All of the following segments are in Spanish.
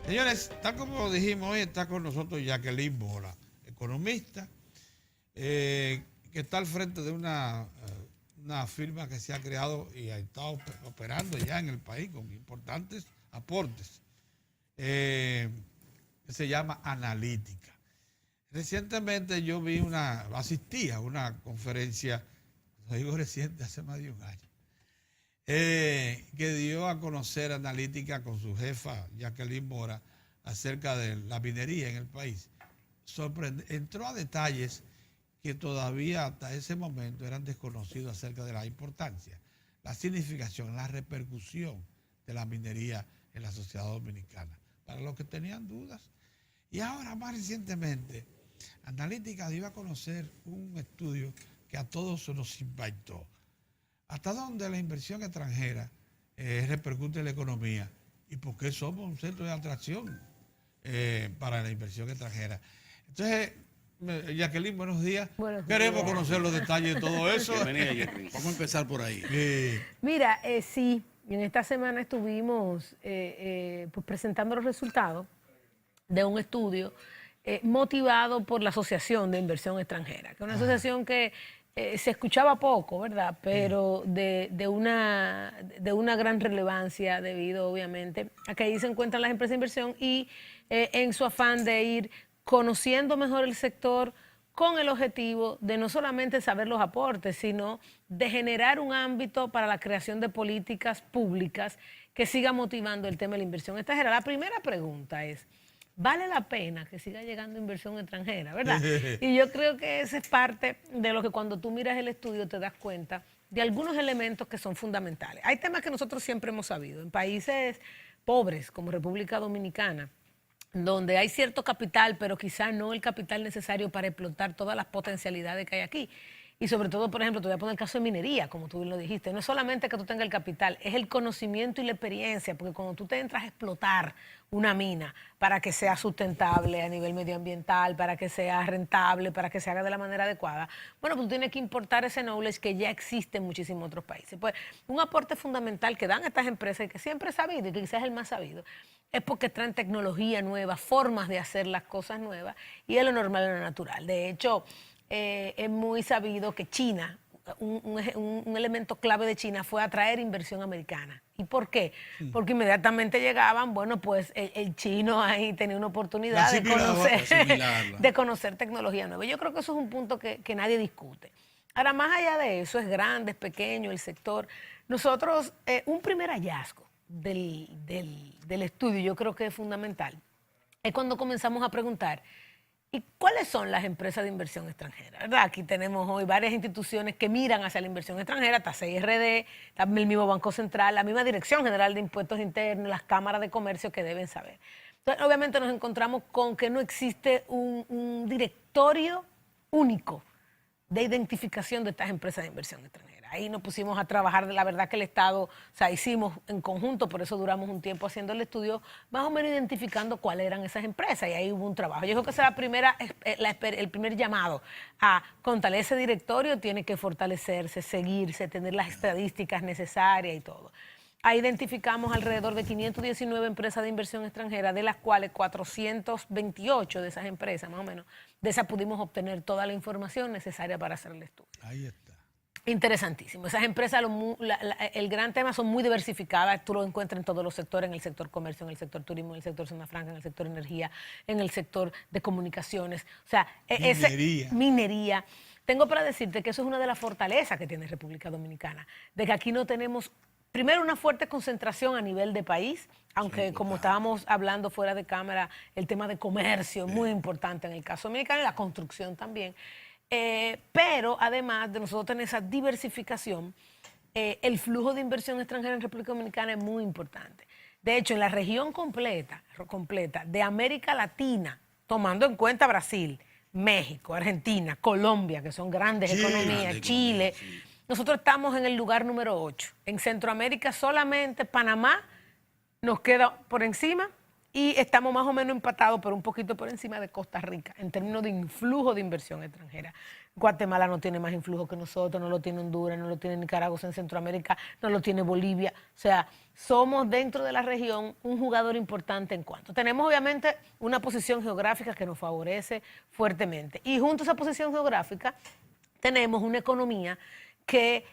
Señores, tal como dijimos, hoy está con nosotros Jacqueline Mora, economista, que está al frente de una firma que se ha creado y ha estado operando ya en el país con importantes aportes, que se llama Analítica. Recientemente yo asistí a una conferencia, lo digo reciente, hace más de un año, que dio a conocer Analítica con su jefa Jacqueline Mora acerca de la minería en el país. Entró a detalles que todavía hasta ese momento eran desconocidos acerca de la importancia, la significación, la repercusión de la minería en la sociedad dominicana, para los que tenían dudas. Y ahora, más recientemente, Analítica dio a conocer un estudio que a todos nos impactó. ¿Hasta dónde la inversión extranjera repercute en la economía? ¿Y por qué somos un centro de atracción para la inversión extranjera? Entonces, Jacqueline, buenos días. Queremos conocer los detalles de todo eso. Bienvenida, Jacqueline. Vamos a empezar por ahí. Mira, sí, en esta semana estuvimos pues presentando los resultados de un estudio motivado por la Asociación de Inversión Extranjera, que es una asociación que se escuchaba poco, ¿verdad? Pero de una gran relevancia debido, obviamente, a que ahí se encuentran las empresas de inversión y en su afán de ir conociendo mejor el sector con el objetivo de no solamente saber los aportes, sino de generar un ámbito para la creación de políticas públicas que siga motivando el tema de la inversión extranjera. La primera pregunta es, ¿vale la pena que siga llegando inversión extranjera, verdad? Y yo creo que esa es parte de lo que cuando tú miras el estudio te das cuenta de algunos elementos que son fundamentales. Hay temas que nosotros siempre hemos sabido. En países pobres como República Dominicana, donde hay cierto capital, pero quizá no el capital necesario para explotar todas las potencialidades que hay aquí. Y sobre todo, por ejemplo, te voy a poner el caso de minería, como tú bien lo dijiste. No es solamente que tú tengas el capital, es el conocimiento y la experiencia, porque cuando tú te entras a explotar una mina para que sea sustentable a nivel medioambiental, para que sea rentable, para que se haga de la manera adecuada, bueno, pues tú tienes que importar ese knowledge que ya existe en muchísimos otros países. Pues un aporte fundamental que dan estas empresas y que siempre he sabido y que quizás es el más sabido, es porque traen tecnología nueva, formas de hacer las cosas nuevas y es lo normal y lo natural. De hecho, es muy sabido que China, un elemento clave de China fue atraer inversión americana. ¿Y por qué? Porque inmediatamente llegaban, bueno, pues el chino ahí tenía una oportunidad de conocer tecnología nueva. Yo creo que eso es un punto que nadie discute. Ahora, más allá de eso, es grande, es pequeño el sector. Nosotros, un primer hallazgo del estudio, yo creo que es fundamental, es cuando comenzamos a preguntar, ¿y cuáles son las empresas de inversión extranjera? ¿Verdad? Aquí tenemos hoy varias instituciones que miran hacia la inversión extranjera, está CIRD, está el mismo Banco Central, la misma Dirección General de Impuestos Internos, las cámaras de comercio que deben saber. Entonces, obviamente nos encontramos con que no existe un directorio único de identificación de estas empresas de inversión extranjera. Ahí nos pusimos a trabajar, la verdad que el Estado, o sea, hicimos en conjunto, por eso duramos un tiempo haciendo el estudio, más o menos identificando cuáles eran esas empresas y ahí hubo un trabajo. Yo creo que esa es el primer llamado a contarle ese directorio, tiene que fortalecerse, seguirse, tener las estadísticas necesarias y todo. Ahí identificamos alrededor de 519 empresas de inversión extranjera, de las cuales 428 de esas empresas, más o menos, de esas pudimos obtener toda la información necesaria para hacer el estudio. Ahí está. Interesantísimo. Esas empresas, el gran tema, son muy diversificadas. Tú lo encuentras en todos los sectores, en el sector comercio, en el sector turismo, en el sector zona franca, en el sector energía, en el sector de comunicaciones. O sea, minería. Tengo para decirte que eso es una de las fortalezas que tiene República Dominicana, de que aquí no tenemos, primero, una fuerte concentración a nivel de país, aunque sí, como estábamos hablando fuera de cámara, el tema de comercio es muy importante en el caso dominicano y la construcción también. Pero además de nosotros tener esa diversificación, el flujo de inversión extranjera en República Dominicana es muy importante. De hecho, en la región completa de América Latina, tomando en cuenta Brasil, México, Argentina, Colombia, que son grandes economías, Chile, sí. Nosotros estamos en el lugar número 8. En Centroamérica solamente Panamá nos queda por encima y estamos más o menos empatados, pero un poquito por encima de Costa Rica, en términos de influjo de inversión extranjera. Guatemala no tiene más influjo que nosotros, no lo tiene Honduras, no lo tiene Nicaragua en Centroamérica, no lo tiene Bolivia. O sea, somos dentro de la región un jugador importante en cuanto. Tenemos obviamente una posición geográfica que nos favorece fuertemente. Y junto a esa posición geográfica tenemos una economía que,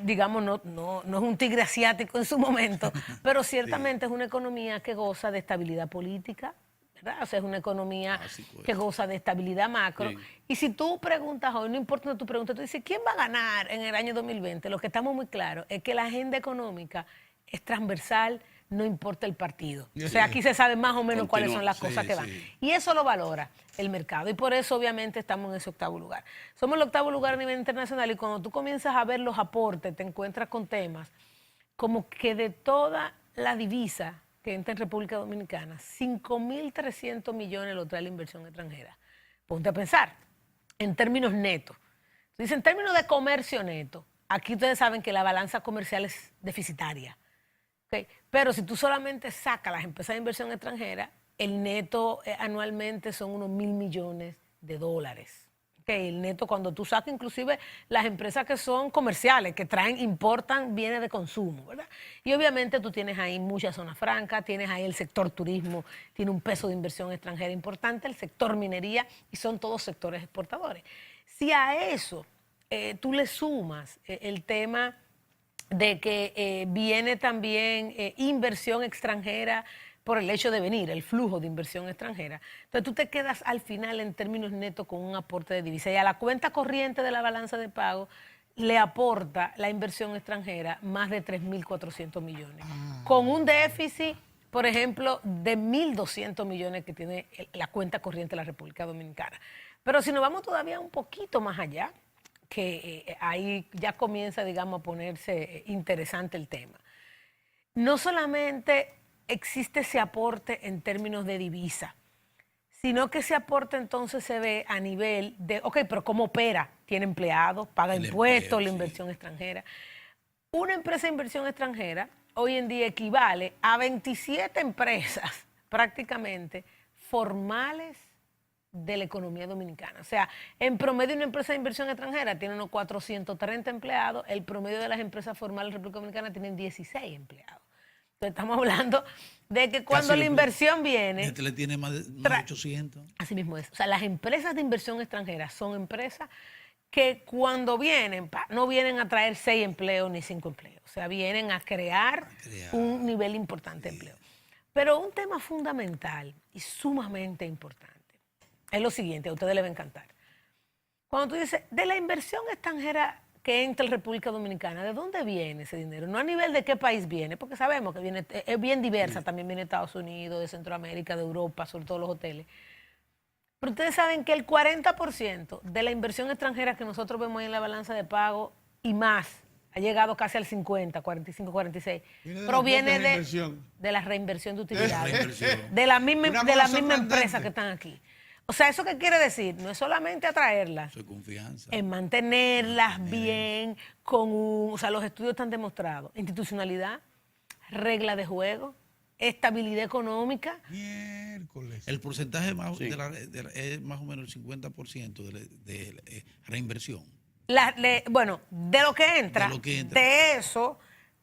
digamos, no es un tigre asiático en su momento, pero ciertamente es una economía que goza de estabilidad política, ¿verdad? O sea, es una economía que goza de estabilidad macro. Sí. Y si tú preguntas hoy, no importa donde tú preguntas, tú dices, ¿quién va a ganar en el año 2020? Lo que estamos muy claros es que la agenda económica es transversal, no importa el partido. O sea, aquí se sabe más o menos cuáles son las cosas que van. Y eso lo valora el mercado. Y por eso, obviamente, estamos en ese 8º lugar. Somos el 8º lugar a nivel internacional y cuando tú comienzas a ver los aportes, te encuentras con temas como que de toda la divisa que entra en República Dominicana, 5.300 millones lo trae la inversión extranjera. Ponte a pensar, en términos netos. Dice, en términos de comercio neto, aquí ustedes saben que la balanza comercial es deficitaria. ¿Okay? Pero si tú solamente sacas las empresas de inversión extranjera, el neto anualmente son unos 1.000 millones de dólares. Okay, el neto cuando tú sacas inclusive las empresas que son comerciales, que traen, importan bienes de consumo, ¿verdad? Y obviamente tú tienes ahí mucha zona franca, tienes ahí el sector turismo, tiene un peso de inversión extranjera importante, el sector minería, y son todos sectores exportadores. Si a eso tú le sumas el tema de que viene también inversión extranjera por el hecho de venir, el flujo de inversión extranjera. Entonces tú te quedas al final en términos netos con un aporte de divisa. Y a la cuenta corriente de la balanza de pago le aporta la inversión extranjera más de 3.400 millones. Con un déficit, por ejemplo, de 1.200 millones que tiene la cuenta corriente de la República Dominicana. Pero si nos vamos todavía un poquito más allá, que ahí ya comienza, digamos, a ponerse interesante el tema. No solamente existe ese aporte en términos de divisa, sino que ese aporte entonces se ve a nivel de, ok, pero ¿cómo opera? Tiene empleados, paga impuestos, la inversión extranjera. Una empresa de inversión extranjera hoy en día equivale a 27 empresas prácticamente formales de la economía dominicana. O sea, en promedio una empresa de inversión extranjera tiene unos 430 empleados, el promedio de las empresas formales de la República Dominicana tienen 16 empleados. Entonces estamos hablando de que cuando la inversión viene... Este le tiene más de 800. Así mismo es. O sea, las empresas de inversión extranjera son empresas que cuando vienen, no vienen a traer 6 empleos ni 5 empleos. O sea, vienen a crear un nivel importante de empleo. Pero un tema fundamental y sumamente importante es lo siguiente, a ustedes les va a encantar. Cuando tú dices, de la inversión extranjera que entra en República Dominicana, ¿de dónde viene ese dinero? No a nivel de qué país viene, porque sabemos que viene, es bien diversa, también viene de Estados Unidos, de Centroamérica, de Europa, sobre todo los hoteles. Pero ustedes saben que el 40% de la inversión extranjera que nosotros vemos ahí en la balanza de pago y más, ha llegado casi al 50, 45, 46, proviene de la reinversión de utilidades, de la misma empresa que están aquí. O sea, ¿eso qué quiere decir? No es solamente atraerlas, eso es confianza. Es mantenerlas bien, o sea, los estudios están demostrados. Institucionalidad, regla de juego, estabilidad económica. Miércoles. El porcentaje más, es más o menos el 50% de reinversión. Bueno, de lo que entra, de eso,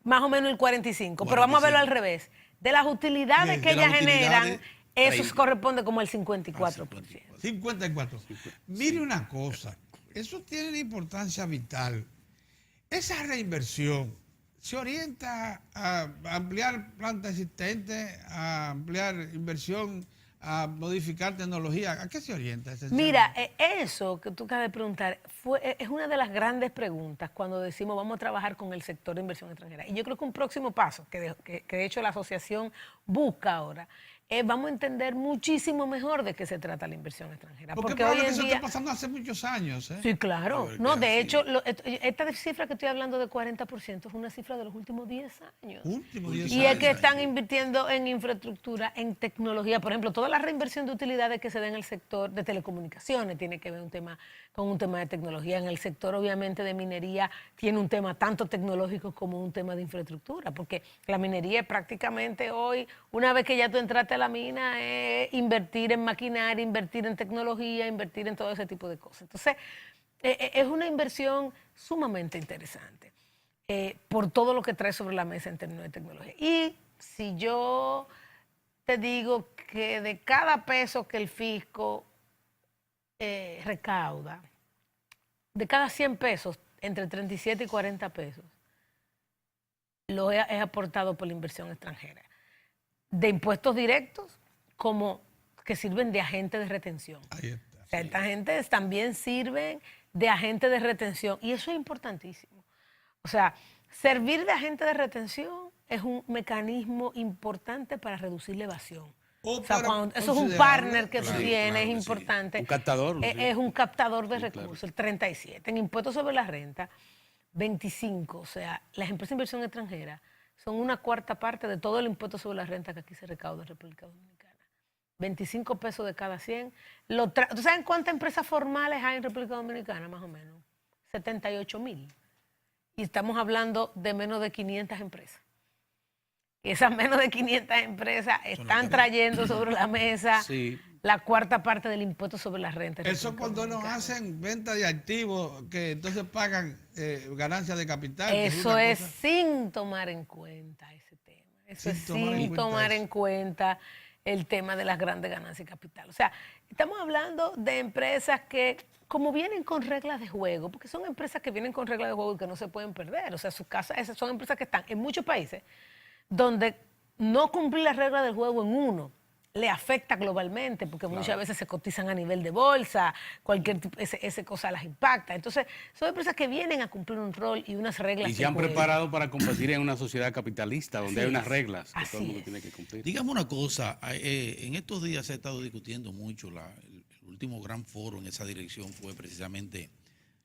más o menos el 45%. Pero vamos a verlo al revés. De las utilidades que ellas generan, eso corresponde como el 54%. 54. Mire una cosa, eso tiene una importancia vital. Esa reinversión se orienta a ampliar plantas existentes, a ampliar inversión, a modificar tecnología. ¿A qué se orienta? Mira, eso que tú acabas de preguntar es una de las grandes preguntas cuando decimos vamos a trabajar con el sector de inversión extranjera. Y yo creo que un próximo paso, que de hecho la asociación busca ahora, vamos a entender muchísimo mejor de qué se trata la inversión extranjera. Porque hoy en día... Eso está pasando hace muchos años. Sí, claro. No, de hecho, esta cifra que estoy hablando de 40% es una cifra de los últimos 10 años. Y es que están invirtiendo en infraestructura, en tecnología. Por ejemplo, toda la reinversión de utilidades que se da en el sector de telecomunicaciones tiene que ver con un tema de tecnología. En el sector, obviamente, de minería tiene un tema tanto tecnológico como un tema de infraestructura. Porque la minería es prácticamente hoy, una vez que ya tú entraste a la mina es invertir en maquinaria, invertir en tecnología, invertir en todo ese tipo de cosas. Entonces, es una inversión sumamente interesante por todo lo que trae sobre la mesa en términos de tecnología. Y si yo te digo que de cada peso que el fisco recauda, de cada 100 pesos, entre 37 y 40 pesos, lo es aportado por la inversión extranjera. De impuestos directos como que sirven de agente de retención. Ahí está. O sea, esta gente también sirven de agente de retención y eso es importantísimo. O sea, servir de agente de retención es un mecanismo importante para reducir la evasión. O sea, eso es un partner que tú tienes, es importante. Un captador. Es un captador de Sí, recursos, claro. el 37. En impuestos sobre la renta, 25. O sea, las empresas de inversión extranjera son una cuarta parte de todo el impuesto sobre la renta que aquí se recauda en República Dominicana. 25 pesos de cada 100. ¿Tú sabes cuántas empresas formales hay en República Dominicana, más o menos? 78,000. Y estamos hablando de menos de 500 empresas. Esas menos de 500 empresas están trayendo sobre la mesa Sí. la cuarta parte del impuesto sobre la renta. en Eso República cuando nos Dominicana. hacen venta de activos que entonces pagan ganancias de capital. que Eso una es cosa- sin tomar en cuenta ese tema. Eso Sin es tomar en sin cuenta tomar eso. en cuenta el tema de las grandes ganancias de capital. O sea, estamos hablando de empresas que, como vienen con reglas de juego, porque son empresas que vienen con reglas de juego y que no se pueden perder. O sea, sus casas, esas son empresas que están en muchos países donde no cumplir las reglas del juego en uno le afecta globalmente, porque muchas veces se cotizan a nivel de bolsa, cualquier tipo, ese cosa las impacta. Entonces, son empresas que vienen a cumplir un rol y unas reglas Y se de han juego. preparado para competir en una sociedad capitalista donde Así hay unas es. reglas que Así todo el mundo es. tiene que cumplir. Dígame una cosa, en estos días se ha estado discutiendo mucho, el último gran foro en esa dirección fue precisamente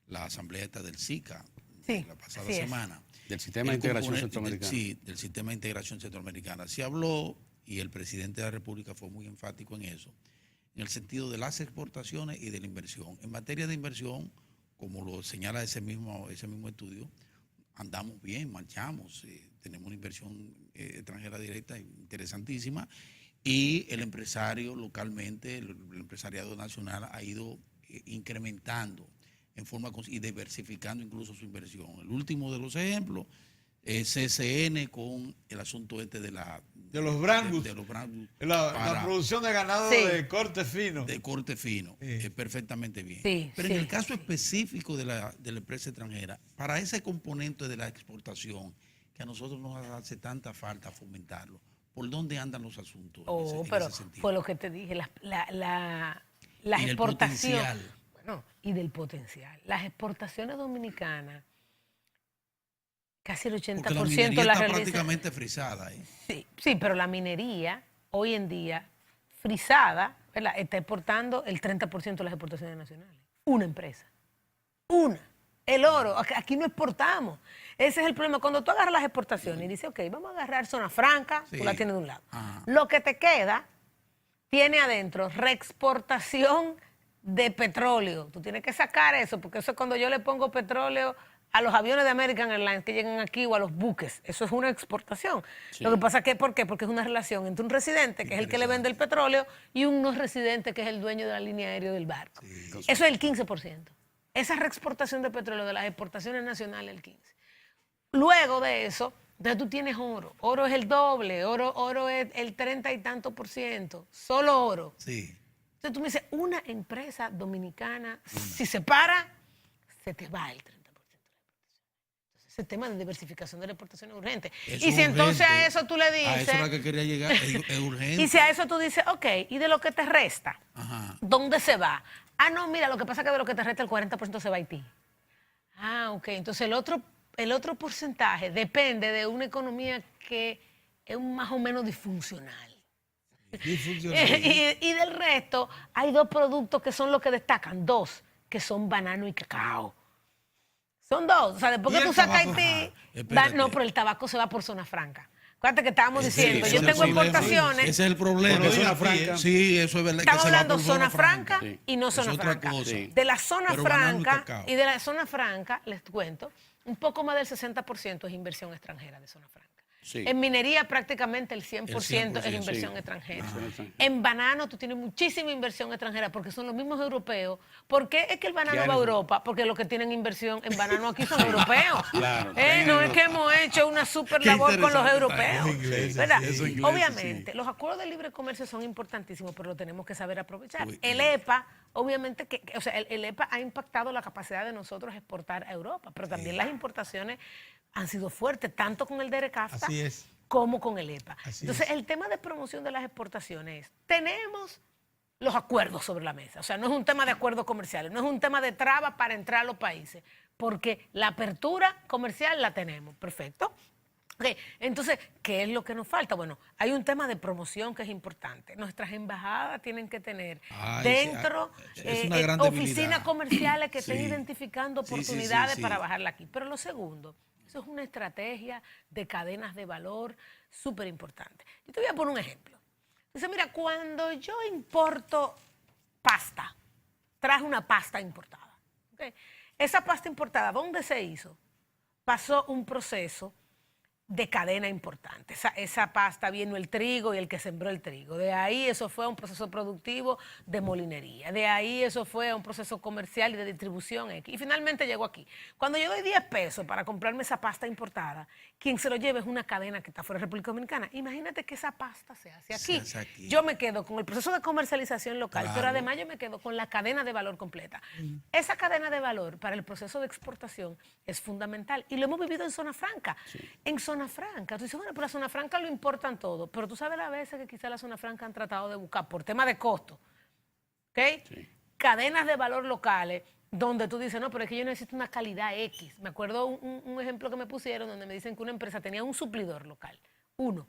la asamblea esta del SICA, Sí, la pasada así es. semana. Del sistema de El integración componente centroamericana. Sí, del sistema de integración centroamericana. Se habló, y el presidente de la República fue muy enfático en eso, en el sentido de las exportaciones y de la inversión. En materia de inversión, como lo señala ese mismo estudio, andamos bien, marchamos, tenemos una inversión extranjera directa interesantísima, y el empresario localmente, el empresariado nacional ha ido incrementando en forma y diversificando incluso su inversión. El último de los ejemplos es CCN con el asunto este de los brangus. de los brangus La para- producción de ganado Sí. de corte fino. de corte fino, Sí. perfectamente bien. Sí, Pero en sí, el caso específico de la empresa extranjera, para ese componente de la exportación, que a nosotros nos hace tanta falta fomentarlo, ¿por dónde andan los asuntos? en Pero ese sentido? fue lo que te dije, la Y del exportación. potencial. Bueno, y del potencial. Las exportaciones dominicanas, casi el 80% Porque la minería la está realiza. prácticamente frisada. Sí, pero la minería hoy en día, frisada, ¿verdad? Está exportando el 30% de las exportaciones nacionales. Una empresa. Una. El oro. Aquí no exportamos. Ese es el problema. Cuando tú agarras las exportaciones y dices, ok, vamos a agarrar zona franca, Sí. tú la tienes de un lado. Ajá. Lo que te queda tiene adentro reexportación de petróleo. Tú tienes que sacar eso, porque eso es cuando yo le pongo petróleo a los aviones de American Airlines que llegan aquí o a los buques. Eso es una exportación. Lo que pasa es que, ¿por qué? Porque es una relación entre un residente, que es el que le vende el petróleo, y un no residente, que es el dueño de la línea aérea del barco. Eso es el 15%. Esa reexportación de petróleo de las exportaciones nacionales, el 15%. Luego de eso, entonces tú tienes oro. Oro es el doble, oro es el 30 y tanto %. Solo oro. Sí. Entonces tú me dices, una empresa dominicana, si se para, se te va el 30% de la exportación. Entonces ese tema de diversificación de la exportación es urgente. Eso Y es si entonces a urgente. eso tú le A eso dices, es lo que quería llegar, es urgente. y si a eso tú dices, ok, ¿y de lo que te resta? Ajá. ¿Dónde se va? Ah, no, mira, lo que pasa es que de lo que te resta el 40% se va a Haití. Ah, ok, entonces el otro porcentaje depende de una economía que es más o menos disfuncional. Y del resto, hay dos productos que son los que destacan, dos, que son banano y cacao. Son dos. O sea, después ¿Y que el tú sacas tabaco? Haití, Espérate. no, pero el tabaco se va por zona franca. Acuérdate que estábamos Ese diciendo, es yo el tengo problema. exportaciones, Ese es el problema. Pero zona aquí, franca. Sí, eso es verdad. estamos que se va hablando por zona franca Sí. y no Es zona otra franca. cosa. Sí. De la zona Pero banano y franca cacao. y de la zona franca, les cuento, un poco más del 60% es inversión extranjera de zona franca. Sí. En minería prácticamente el 100%, es 100%, inversión sí. extranjera. Inversión extranjera. En banano tú tienes muchísima inversión extranjera porque son los mismos europeos. ¿Por qué es que el banano Claro. va a Europa? Porque los que tienen inversión en banano aquí son europeos. Claro. No es que hemos hecho una super Qué labor con los interesante europeos. Los ingleses, ¿Verdad? sí. Esos ingleses, Obviamente, los acuerdos de libre comercio son importantísimos, pero lo tenemos que saber aprovechar. Uy, El EPA, obviamente, o sea, el EPA ha impactado la capacidad de nosotros exportar a Europa, pero también las importaciones han sido fuertes, tanto con el DERECAFTA Así es. como con el EPA. Así Entonces, es. el tema de promoción de las exportaciones, tenemos los acuerdos sobre la mesa. O sea, no es un tema de acuerdos comerciales, no es un tema de trabas para entrar a los países, porque la apertura comercial la tenemos. Perfecto. Ok, entonces, ¿qué es lo que nos falta? Bueno, hay un tema de promoción que es importante. Nuestras embajadas tienen que tener dentro es una gran debilidad. oficinas comerciales que estén Sí. identificando Sí, sí, sí, oportunidades sí. para bajarla aquí. Pero lo segundo, eso es una estrategia de cadenas de valor súper importante. Yo te voy a poner un ejemplo. Dice, mira, cuando yo importo pasta, traje una pasta importada. ¿Ok? Esa pasta importada, ¿dónde se hizo? Pasó un proceso de cadena importante. Esa pasta vino el trigo y el que sembró el trigo. De ahí eso fue a un proceso productivo de molinería. De ahí eso fue a un proceso comercial y de distribución X. Y finalmente llegó aquí. Cuando yo doy 10 pesos para comprarme esa pasta importada, quien se lo lleve es una cadena que está fuera de República Dominicana. Imagínate que esa pasta se hace aquí. Se hace aquí. Yo me quedo con el proceso de comercialización local, Claro. pero además yo me quedo con la cadena de valor completa. Esa cadena de valor para el proceso de exportación es fundamental y lo hemos vivido en Zona Franca. En Zona Franca, tú dices, bueno, pero la Zona Franca lo importan todo, pero tú sabes las veces que quizás la Zona Franca han tratado de buscar por tema de costo, ¿ok? Sí. Cadenas de valor locales donde tú dices, no, pero es que yo necesito una calidad X. Me acuerdo un ejemplo que me pusieron donde me dicen que una empresa tenía un suplidor local, uno.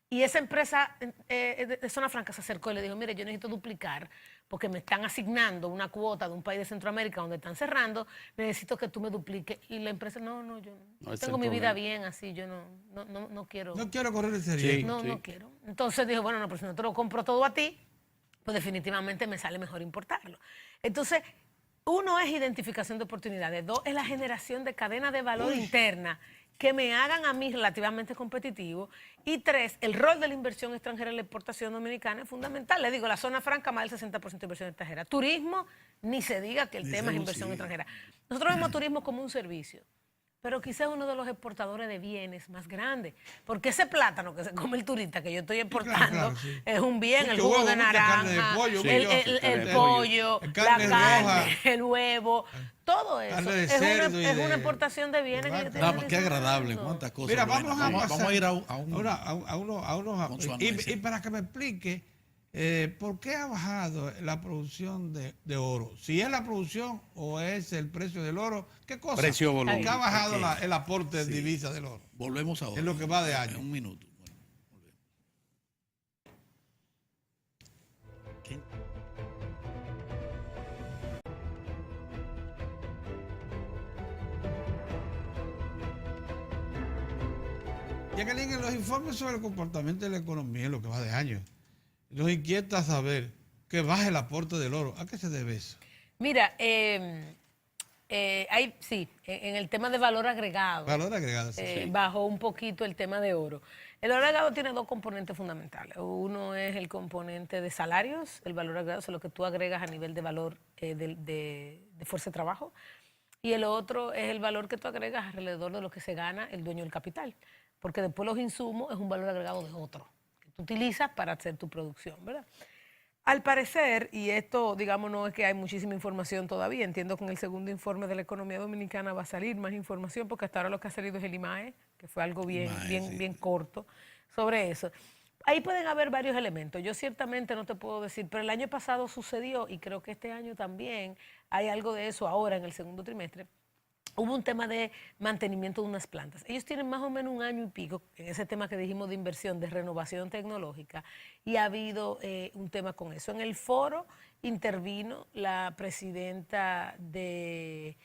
Y esa empresa de Zona Franca se acercó y le dijo, mire, yo necesito duplicar porque me están asignando una cuota de un país de Centroamérica donde están cerrando, necesito que tú me dupliques. Y la empresa, no, yo No, ese es tengo el mi vida problema. bien así, yo no quiero. No quiero correr ese Sí. riesgo. No quiero. Entonces dijo, bueno, no, pero si no te lo compro todo a ti, pues definitivamente me sale mejor importarlo. Entonces, uno es identificación de oportunidades, dos es la generación de cadenas de valor interna que me hagan a mí relativamente competitivo y tres, el rol de la inversión extranjera en la exportación dominicana es fundamental. Le digo, la Zona Franca más del 60% de inversión extranjera. Turismo, ni se diga que el Ni tema se es inversión sí. extranjera. Nosotros vemos turismo como un servicio. Pero quizás uno de los exportadores de bienes más grandes. Porque ese plátano que se come el turista que yo estoy exportando claro, sí. es un bien, el Mucho jugo huevo, de mucha carne de naranja, pollo, el, mucho- el carne de pollo, pollo, la carne carne, roja. el huevo, todo eso. Carne de Es cerdo y es de- una exportación de bienes que vaca. yo estoy Qué realizando. agradable, cuántas cosas. Mira, buenas. vamos a pasar vamos a ir a un con su y anuencia. para que me explique por qué ha bajado la producción de oro. Si es la producción o es el precio del oro, ¿qué cosa? Precio volumen. ¿Por qué ha bajado Ok. el aporte de Sí. divisa del oro? Volvemos ahora. Es lo que va de año. En un minuto. Bueno, volvemos. ¿Qué? Jacqueline, en los informes sobre el comportamiento de la economía en lo que va de año, nos inquieta saber que baja el aporte del oro. ¿A qué se debe eso? Mira, sí, en el tema de valor agregado. Valor agregado. Sí. Bajó un poquito el tema de oro. El valor agregado tiene dos componentes fundamentales. Uno es el componente de salarios, el valor agregado es lo que tú agregas a nivel de valor de fuerza de trabajo. Y el otro es el valor que tú agregas alrededor de lo que se gana el dueño del capital. Porque después los insumos es un valor agregado de otro, que tú utilizas para hacer tu producción, ¿verdad? Al parecer, y esto, digamos, no es que hay muchísima información todavía, entiendo que en el segundo informe de la economía dominicana va a salir más información, porque hasta ahora lo que ha salido es el IMAE, que fue algo IMAE, sí. bien corto sobre eso. Ahí pueden haber varios elementos. Yo ciertamente no te puedo decir, pero el año pasado sucedió, y creo que este año también hay algo de eso ahora en el segundo trimestre. Hubo un tema de mantenimiento de unas plantas. Ellos tienen más o menos un año y pico en ese tema que dijimos de inversión, de renovación tecnológica, y ha habido un tema con eso. En el foro intervino la presidenta de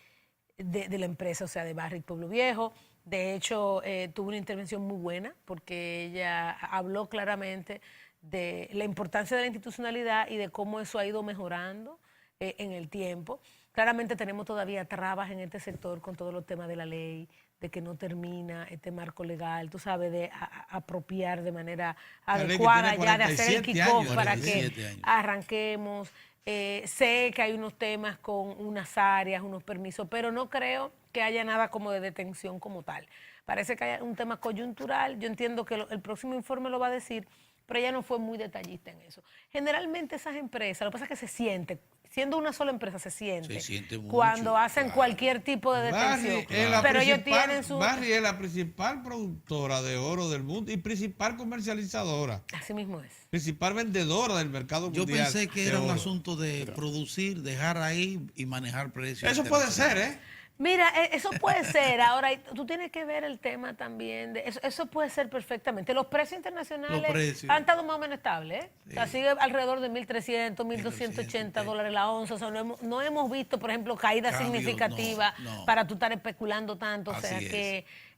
la empresa, o sea, de Barrick Pueblo Viejo. De hecho, tuvo una intervención muy buena porque ella habló claramente de la importancia de la institucionalidad y de cómo eso ha ido mejorando en el tiempo. Claramente tenemos todavía trabas en este sector con todos los temas de la ley, de que no termina este marco legal, tú sabes, de apropiar de manera La ley que adecuada tiene ya, de hacer el 47 kickoff años, para 47 que años. arranquemos. Sé que hay unos temas con unas áreas, unos permisos, pero no creo que haya nada como de detención como tal. Parece que hay un tema coyuntural, yo entiendo que el próximo informe lo va a decir, pero ella no fue muy detallista en eso. Generalmente esas empresas, lo que pasa es que se siente, siendo una sola empresa se siente mucho, cuando hacen claro. cualquier tipo de detención. Barry es la Pero ellos principal- tienen su... Barry es la principal productora de oro del mundo y principal comercializadora, Así mismo es. principal vendedora del mercado Yo mundial. pensé que de era un oro. asunto de producir, dejar ahí y manejar precios. Eso puede ser, ¿eh? Mira, eso puede ser. Ahora, tú tienes que ver el tema también. Eso puede ser perfectamente. Los precios internacionales Los precios. han estado más o menos estables. ¿Eh? O sea, sigue alrededor de 1.300, 1.280 sí. dólares la onza. O sea, no hemos visto, por ejemplo, caídas Cambios, significativas no. para tú estar especulando tanto. O sea, Así es.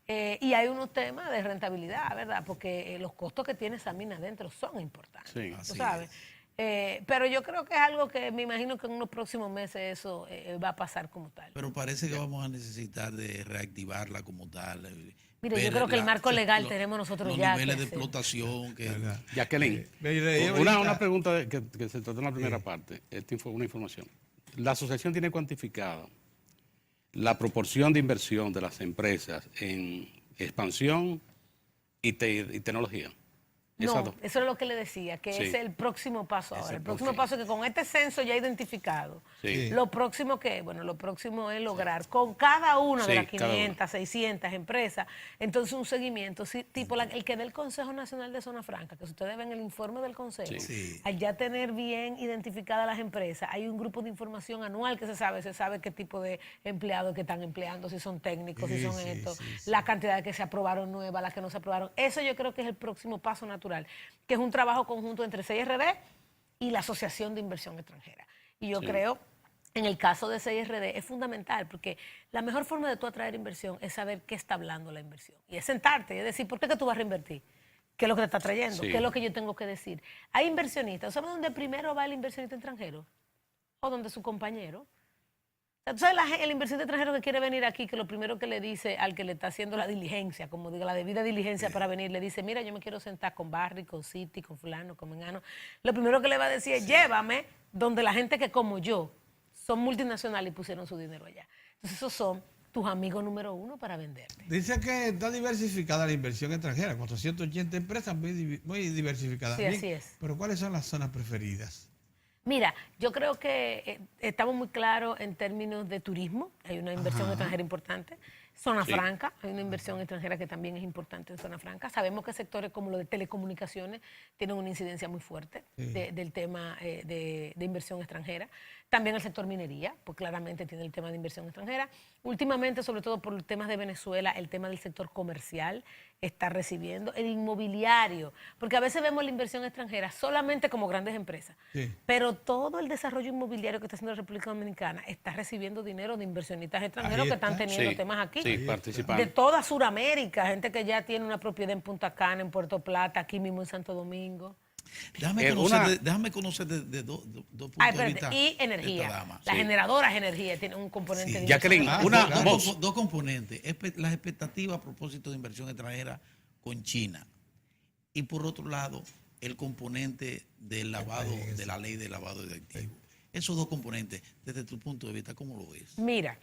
que... y hay unos temas de rentabilidad, ¿verdad? Porque los costos que tiene esa mina adentro son importantes. Sí. Tú Así sabes. Pero yo creo que es algo que me imagino que en unos próximos meses eso va a pasar como tal. Pero parece que vamos a necesitar de reactivarla como tal. Mire, yo ver creo que el marco legal tenemos nosotros ya Los niveles que de hacer. explotación. Que, ¿Verdad? Jacqueline, Veía una ahorita- pregunta que se trató en la primera parte, una información. La asociación tiene cuantificado la proporción de inversión de las empresas en expansión y tecnología. Esas No, dos. eso es lo que le decía, que Sí. es el próximo paso ahora. el El próximo próximo. paso es que con este censo ya identificado, Sí. lo próximo que, bueno, lo próximo es lograr con cada una de Sí, las cada 500, 600 empresas, entonces un seguimiento, sí, tipo el que dé el Consejo Nacional de Zona Franca, que si ustedes ven el informe del Consejo, Sí. al ya tener bien identificadas las empresas, hay un grupo de información anual que se sabe qué tipo de empleados que están empleando, si son técnicos, si Sí, son sí, estos, sí. la cantidad de que se aprobaron nuevas, las que no se aprobaron. Eso yo creo que es el próximo paso natural, que es un trabajo conjunto entre CIRD y la Asociación de Inversión Extranjera. Y yo creo, en el caso de CIRD, es fundamental, porque la mejor forma de tú atraer inversión es saber qué está hablando la inversión. Y es sentarte y es decir, ¿por qué que tú vas a reinvertir? ¿Qué es lo que te está trayendo? Sí. ¿Qué es lo que yo tengo que decir? Hay inversionistas, ¿sabes dónde primero va el inversionista extranjero? O donde su compañero. O sea, tú sabes el inversionista extranjero que quiere venir aquí, que lo primero que le dice al que le está haciendo la diligencia, como diga, la debida diligencia para venir, le dice, mira, yo me quiero sentar con Barry, con Citi, con fulano, con mengano. Lo primero que le va a decir es, llévame donde la gente que como yo son multinacionales y pusieron su dinero allá. Entonces esos son tus amigos número uno para venderte. Dice que está diversificada la inversión extranjera, 480 empresas muy diversificadas. Sí, Bien, así es. pero ¿cuáles son las zonas preferidas? Mira, yo creo que estamos muy claros en términos de turismo, hay una inversión extranjera importante. Zona Sí. franca, hay una inversión extranjera que también es importante en zona franca. Sabemos que sectores como los de telecomunicaciones tienen una incidencia muy fuerte del tema de inversión extranjera. También el sector minería, pues claramente tiene el tema de inversión extranjera. Últimamente, sobre todo por los temas de Venezuela, el tema del sector comercial está recibiendo, el inmobiliario, porque a veces vemos la inversión extranjera solamente como grandes empresas, Sí. pero todo el desarrollo inmobiliario que está haciendo la República Dominicana está recibiendo dinero de inversionistas extranjeros Ahí que están está. teniendo Sí, temas aquí. sí, De participando. toda Sudamérica, gente que ya tiene una propiedad en Punta Cana, en Puerto Plata, aquí mismo en Santo Domingo. Déjame conocer de dos puntos Ah, de espérate, vista y de energía. esta dama. Las Sí. generadoras de energía tienen un componente Sí. de Jacqueline, inversión. Ah, una claro. voz. Dos componentes. Las expectativas a propósito de inversión extranjera con China. Y por otro lado, el componente del lavado, de la ley de lavado de activos. Esos dos componentes, desde tu punto de vista, ¿cómo lo ves? Mira,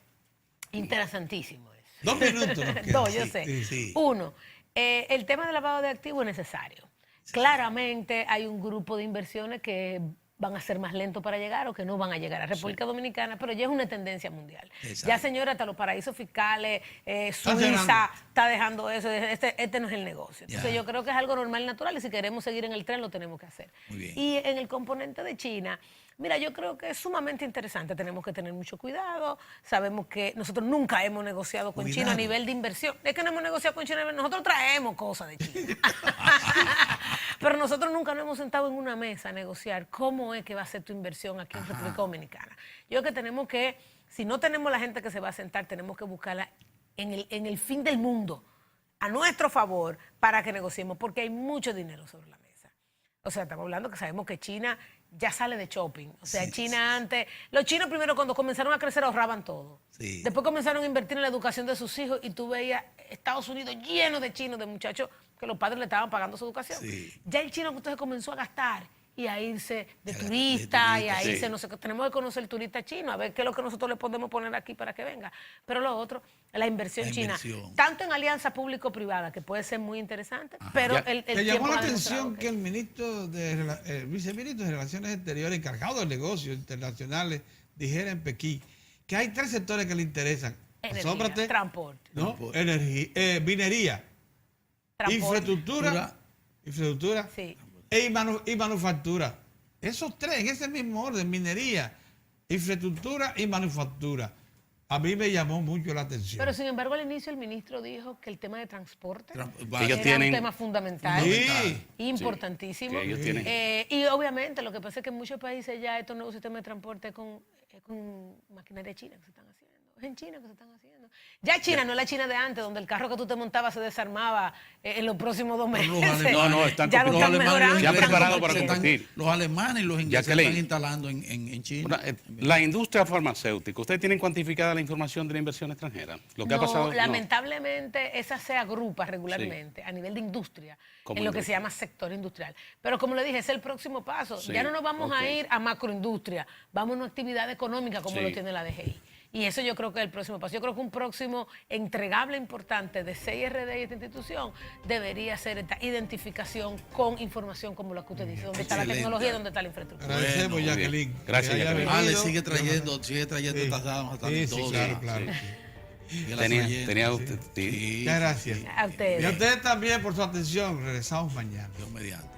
interesantísimo eso. 2 minutos nos quedan. Dos, yo Sí, sé. sí. Uno, el tema del lavado de activos es necesario. Claramente hay un grupo de inversiones que van a ser más lentos para llegar o que no van a llegar a República Dominicana, pero ya es una tendencia mundial. Exacto. Ya, señora, hasta los paraísos fiscales, cerrando. Suiza está dejando eso, este no es el negocio. Entonces Ya. yo creo que es algo normal y natural y si queremos seguir en el tren lo tenemos que hacer. Muy bien. Y en el componente de China, mira, yo creo que es sumamente interesante, tenemos que tener mucho cuidado, sabemos que nosotros nunca hemos negociado con China a Cuidado. nivel de inversión, es que no hemos negociado con China, nosotros traemos cosas de China, pero nosotros nunca nos hemos sentado en una mesa a negociar cómo es que va a ser tu inversión aquí en República Dominicana. Yo creo que tenemos que, si no tenemos la gente que se va a sentar, tenemos que buscarla en el fin del mundo, a nuestro favor, para que negociemos, porque hay mucho dinero sobre la mesa. O sea, estamos hablando que sabemos que China ya sale de shopping. O sea, Sí, China antes... Los chinos primero cuando comenzaron a crecer ahorraban todo. Sí. Después comenzaron a invertir en la educación de sus hijos y tú veías Estados Unidos lleno de chinos, de muchachos que los padres le estaban pagando su educación. Sí. Ya el chino entonces comenzó a gastar y a irse de De turista y a turista, irse, sí. no sé qué. Tenemos que conocer el turista chino, a ver qué es lo que nosotros le podemos poner aquí para que venga. Pero lo otro, la inversión La china, inversión. tanto en alianza público-privada, que puede ser muy interesante, pero Ya. el Me llamó tiempo la ha demostrado atención que el el viceministro de Relaciones Exteriores, encargado de negocios internacionales, dijera en Pekín que hay 3 sectores que le interesan. energía, Asómbrate, transporte, ¿no? Transporte. Energía, minería, transporte. infraestructura Sí. y manufactura. Esos 3, en ese mismo orden, minería, infraestructura y manufactura. A mí me llamó mucho la atención. Pero sin embargo, al inicio el ministro dijo que el tema de transporte Vale. Ellos era tienen- un tema fundamental, Sí. importantísimo. que ellos tienen- Y obviamente lo que pasa es que en muchos países ya estos nuevos sistemas de transporte es con maquinaria china que se están haciendo. Es en China que se están haciendo. Ya China no es la China de antes, donde el carro que tú te montabas se desarmaba en los próximos 2 meses. Los alemanes- No, están ya lo los están alemanes y los mejorando. Ya ingleses preparado para se están- competir. Los alemanes y los ingleses Jacqueline. están instalando en China. La industria farmacéutica, ¿ustedes tienen cuantificada la información de la inversión extranjera? Lo que ha pasado. Lamentablemente esa se agrupa regularmente a nivel de industria, Como en lo que industria. se llama sector industrial. Pero como le dije, es el próximo paso. Sí, Ya no nos vamos ok. a ir a macroindustria, vamos a una actividad económica como Sí. lo tiene la DGI. Y eso yo creo que es el próximo paso. Yo creo que un próximo entregable importante de CIRD y esta institución debería ser esta identificación con información como la que usted dice, donde está la Excelente. tecnología y donde está la infraestructura. Agradecemos, Bueno, muy Jacqueline. bien. Gracias, que haya Jacqueline. Ah, le venido. sigue trayendo Sí. estas damas hasta Sí, sí, entonces. claro, claro. sí. sí. Y las Tenía trayendo, usted. Sí. Sí, Muchas gracias. A ustedes. Y a ustedes también por su atención. Regresamos mañana. Dios mediante.